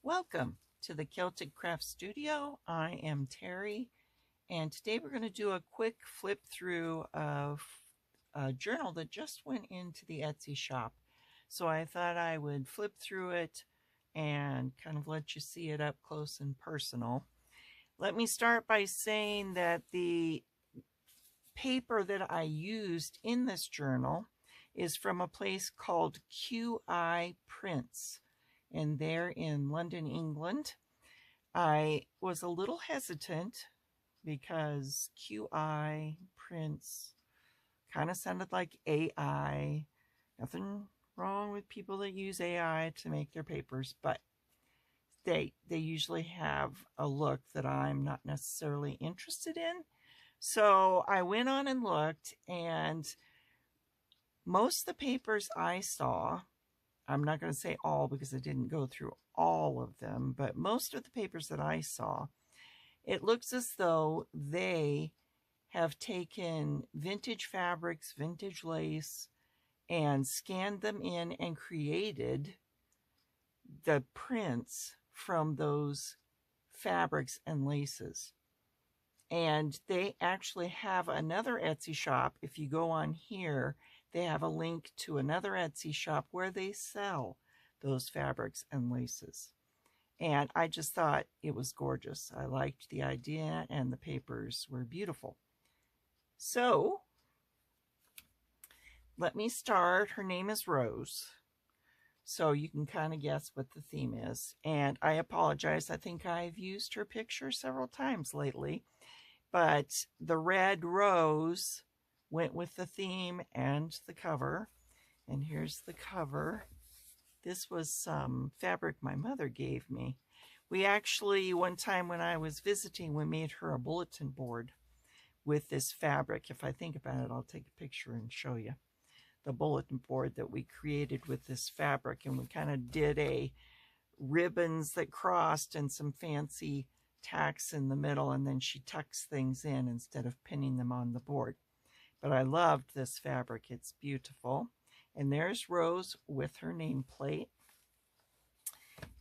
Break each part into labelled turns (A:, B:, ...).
A: Welcome to the Celtic Craft Studio. I am Terry, and today we're going to do a quick flip through of a journal that just went into the Etsy shop. So I thought I would flip through it and kind of let you see it up close and personal. Let me start by saying that the paper that I used in this journal is from a place called QI Prints, and they're in London, England. I was a little hesitant because QI Prints kind of sounded like AI. Nothing wrong with people that use AI to make their papers, but they usually have a look that I'm not necessarily interested in. So I went on and looked, and most of the papers I saw, I'm not going to say all because I didn't go through all of them, but most of the papers that I saw, it looks as though they have taken vintage fabrics, vintage lace, and scanned them in and created the prints from those fabrics and laces. And they actually have another Etsy shop. If you go on here, they have a link to another Etsy shop where they sell those fabrics and laces. And I just thought it was gorgeous. I liked the idea, and the papers were beautiful. So let me start. Her name is Rose. So you can kind of guess what the theme is. And I apologize. I think I've used her picture several times lately. But the red rose went with the theme and the cover. And here's the cover. This was some fabric my mother gave me. We actually, one time when I was visiting, we made her a bulletin board with this fabric. If I think about it, I'll take a picture and show you the bulletin board that we created with this fabric. And we kind of did a ribbons that crossed and some fancy tacks in the middle, and then she tucks things in instead of pinning them on the board. But I loved this fabric. It's beautiful. And there's Rose with her nameplate.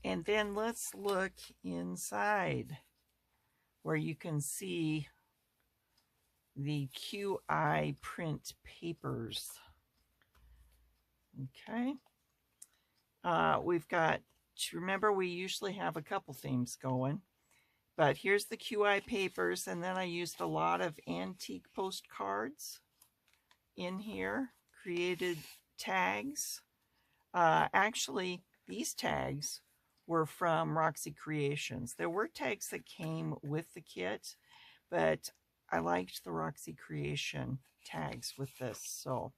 A: And then let's look inside where you can see the QI print papers. Okay. We've got, remember, we usually have a couple themes going. But here's the QI papers, and then I used a lot of antique postcards in here, created tags. Actually, these tags were from Roxy Creations. There were tags that came with the kit, but I liked the Roxy Creation tags with this, so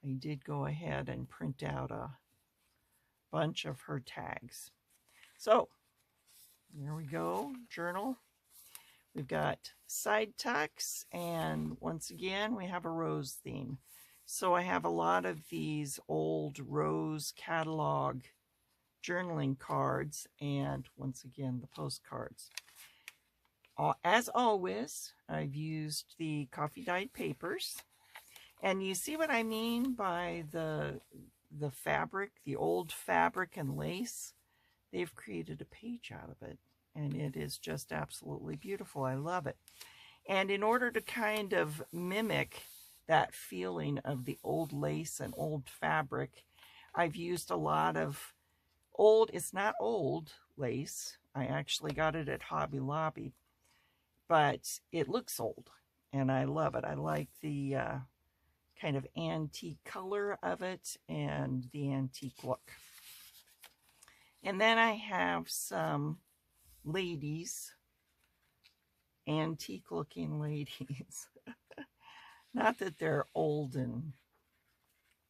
A: I did go ahead and print out a bunch of her tags. So there we go, journal. We've got side tucks, and once again, we have a rose theme. So I have a lot of these old rose catalog journaling cards, and once again, the postcards. As always, I've used the coffee dyed papers, and you see what I mean by the fabric, the old fabric and lace. They've created a page out of it, and it is just absolutely beautiful. I love it. And in order to kind of mimic that feeling of the old lace and old fabric, I've used a lot of old, it's not old lace. I actually got it at Hobby Lobby, but it looks old, and I love it. I like the kind of antique color of it and the antique look. And then I have some ladies, antique looking ladies. Not that they're old and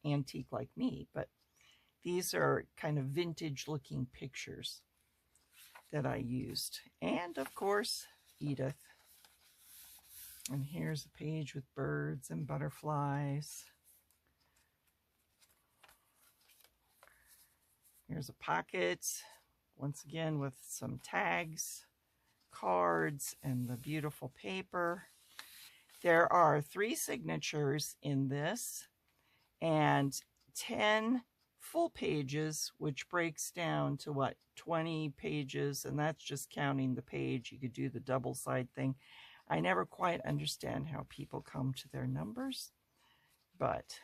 A: antique like me, but these are kind of vintage looking pictures that I used. And of course, Edith. And here's a page with birds and butterflies. Here's a pocket, once again with some tags, cards, and the beautiful paper. There are 3 signatures in this, and 10 full pages, which breaks down to what, 20 pages, and that's just counting the page. You could do the double side thing. I never quite understand how people come to their numbers, but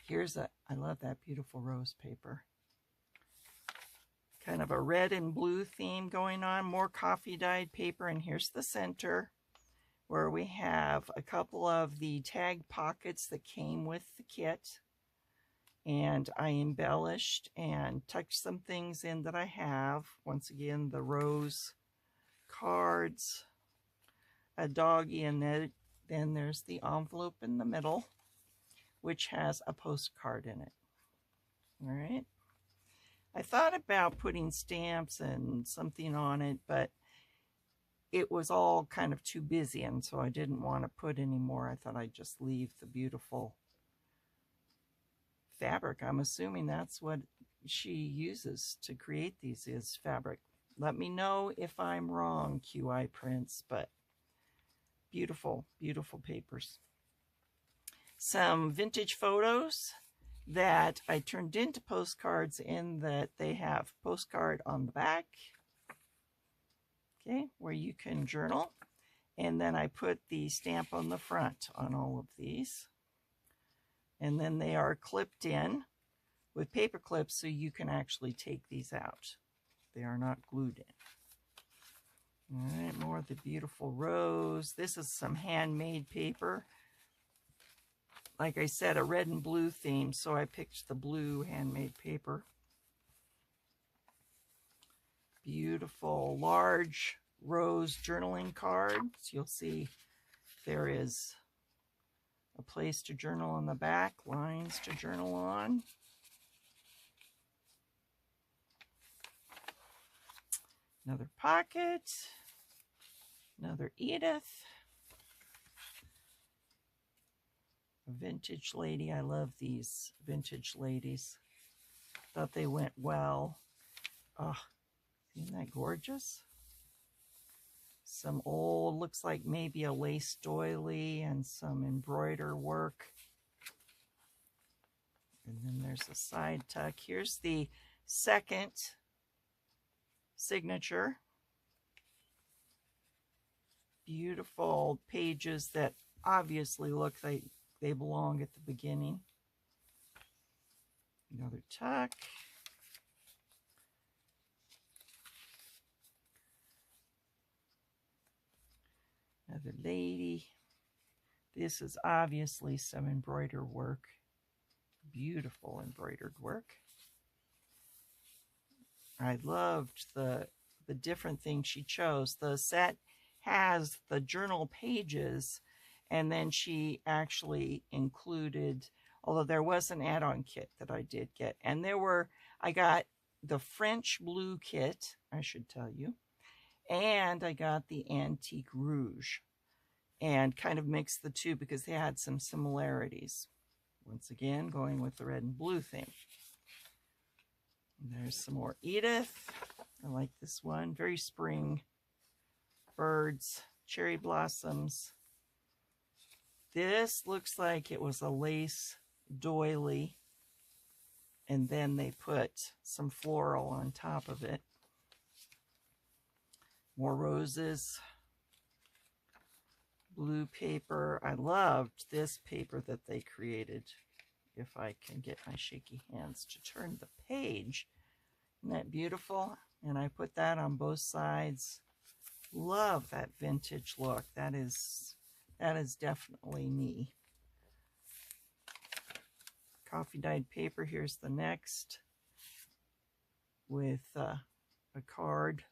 A: here's I love that beautiful rose paper. Kind of a red and blue theme going on, more coffee dyed paper, and here's the center where we have a couple of the tag pockets that came with the kit. And I embellished and tucked some things in that I have. Once again, the rose cards, a doggy, and then there's the envelope in the middle, which has a postcard in it. All right. I thought about putting stamps and something on it, but it was all kind of too busy, and so I didn't want to put any more. I thought I'd just leave the beautiful fabric. I'm assuming that's what she uses to create these, is fabric. Let me know if I'm wrong, QI Prints, but beautiful, beautiful papers. Some vintage photos that I turned into postcards, in that they have postcard on the back, okay, where you can journal. And then I put the stamp on the front on all of these. And then they are clipped in with paper clips, so you can actually take these out. They are not glued in. All right, more of the beautiful rose. This is some handmade paper. Like I said, a red and blue theme, so I picked the blue handmade paper. Beautiful large rose journaling cards. You'll see there is a place to journal on the back, lines to journal on. Another pocket, another Edith. A vintage lady. I love these vintage ladies. Thought they went well. Oh, isn't that gorgeous? Some old, looks like maybe a lace doily and some embroider work. And then there's a side tuck. Here's the second signature. Beautiful pages that obviously look like they belong at the beginning. Another tuck. Another lady. This is obviously some embroidered work. Beautiful embroidered work. I loved the different things she chose. The set has the journal pages, and then she actually included, although there was an add-on kit that I did get, and I got the French blue kit, I should tell you, and I got the antique rouge, and kind of mixed the two because they had some similarities. Once again, going with the red and blue theme. And there's some more Edith. I like this one. Very spring. Birds, cherry blossoms. This looks like it was a lace doily, and then they put some floral on top of it. More roses. Blue paper. I loved this paper that they created. If I can get my shaky hands to turn the page. Isn't that beautiful? And I put that on both sides. Love that vintage look. That is definitely me. Coffee dyed paper. Here's the next with a card,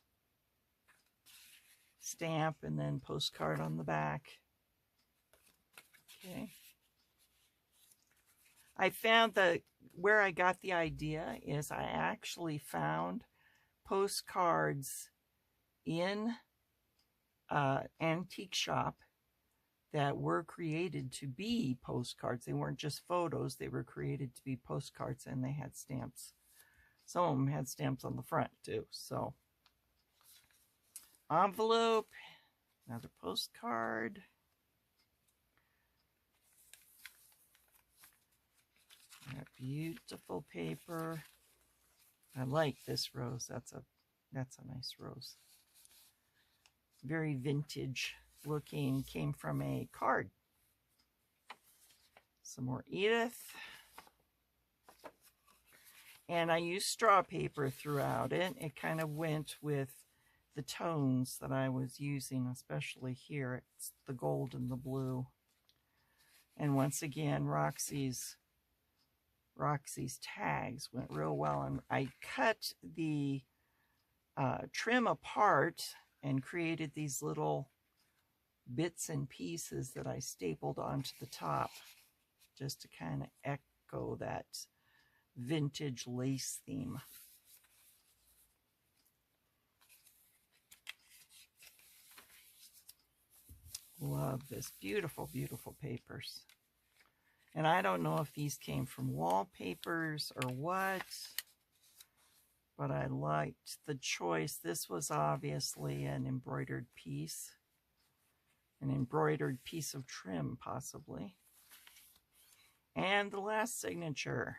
A: stamp, and then postcard on the back. Okay. I found that where I got the idea is I actually found postcards in an antique shop that were created to be postcards. They weren't just photos, they were created to be postcards, and they had stamps. Some of them had stamps on the front too. So, envelope, another postcard. That beautiful paper. I like this rose. That's a nice rose. Very vintage looking. Came from a card. Some more Edith. And I used straw paper throughout it. It kind of went with the tones that I was using, especially here. It's the gold and the blue. And once again, Roxy's tags went real well. And I cut the trim apart and created these little bits and pieces that I stapled onto the top just to kind of echo that vintage lace theme. Love this. Beautiful, beautiful papers. And I don't know if these came from wallpapers or what, but I liked the choice. This was obviously an embroidered piece. An embroidered piece of trim, possibly. And the last signature,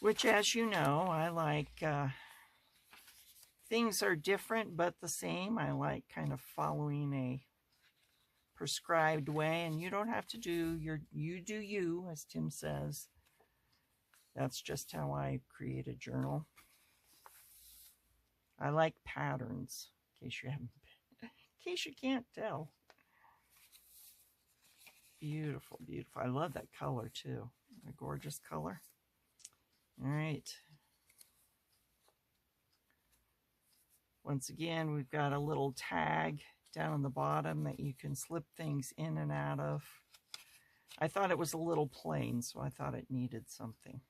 A: which, as you know, I like. Things are different but the same. I like kind of following a prescribed way, and you don't have to do you do you, as Tim says. That's just how I create a journal. I like patterns, in case you can't tell. Beautiful, beautiful. I love that color too. A gorgeous color. All right. Once again, we've got a little tag down on the bottom that you can slip things in and out of. I thought it was a little plain, so I thought it needed something.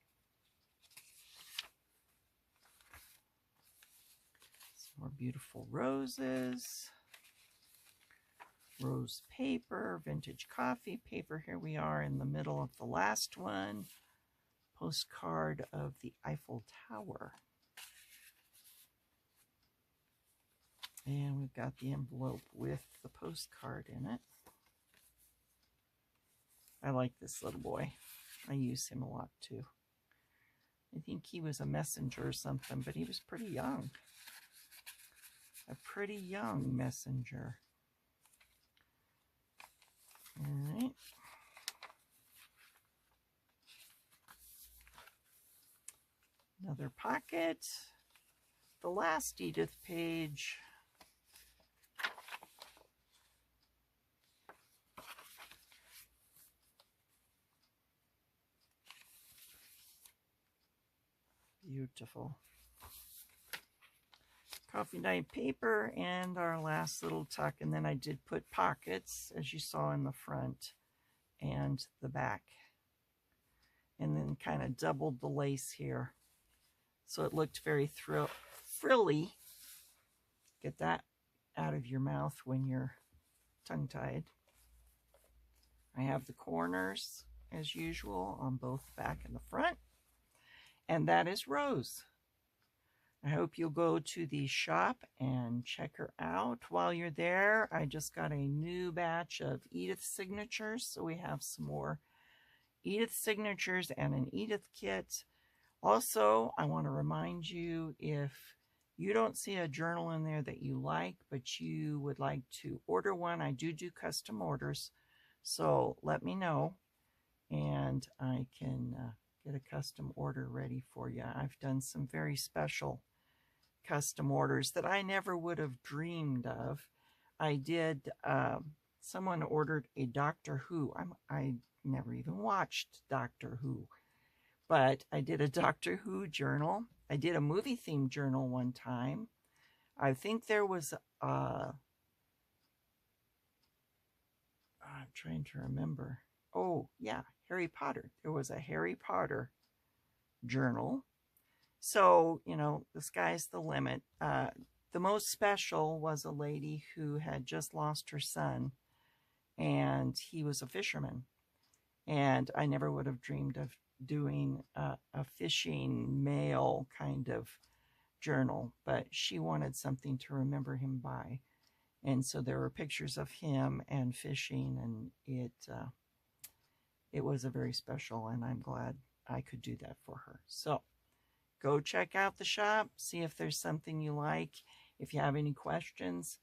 A: Some more beautiful roses. Rose paper, vintage coffee paper. Here we are in the middle of the last one. Postcard of the Eiffel Tower. And we've got the envelope with the postcard in it. I like this little boy. I use him a lot too. I think he was a messenger or something, but he was pretty young. A pretty young messenger. All right. Another pocket. The last Edith page. Beautiful. Coffee dye paper and our last little tuck. And then I did put pockets, as you saw in the front and the back. And then kind of doubled the lace here. So it looked very frilly. Get that out of your mouth when you're tongue-tied. I have the corners, as usual, on both the back and the front. And that is Rose. I hope you'll go to the shop and check her out. While you're there, I just got a new batch of Edith signatures. So we have some more Edith signatures and an Edith kit. Also, I want to remind you, if you don't see a journal in there that you like, but you would like to order one, I do custom orders. So let me know, and I can get a custom order ready for you. I've done some very special custom orders that I never would have dreamed of. I did, someone ordered a Doctor Who. I never even watched Doctor Who, but I did a Doctor Who journal. I did a movie themed journal one time. I think there was, I'm trying to remember. Oh, yeah, Harry Potter. There was a Harry Potter journal. So, you know, the sky's the limit. The most special was a lady who had just lost her son, and he was a fisherman. And I never would have dreamed of doing a fishing mail kind of journal, but she wanted something to remember him by. And so there were pictures of him and fishing, and it was a very special, and I'm glad I could do that for her. So go check out the shop, see if there's something you like. If you have any questions,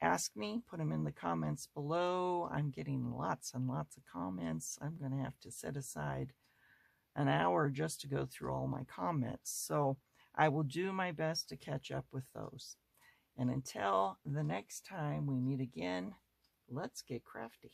A: ask me, put them in the comments below. I'm getting lots and lots of comments. I'm going to have to set aside an hour just to go through all my comments. So I will do my best to catch up with those. And until the next time we meet again, let's get crafty.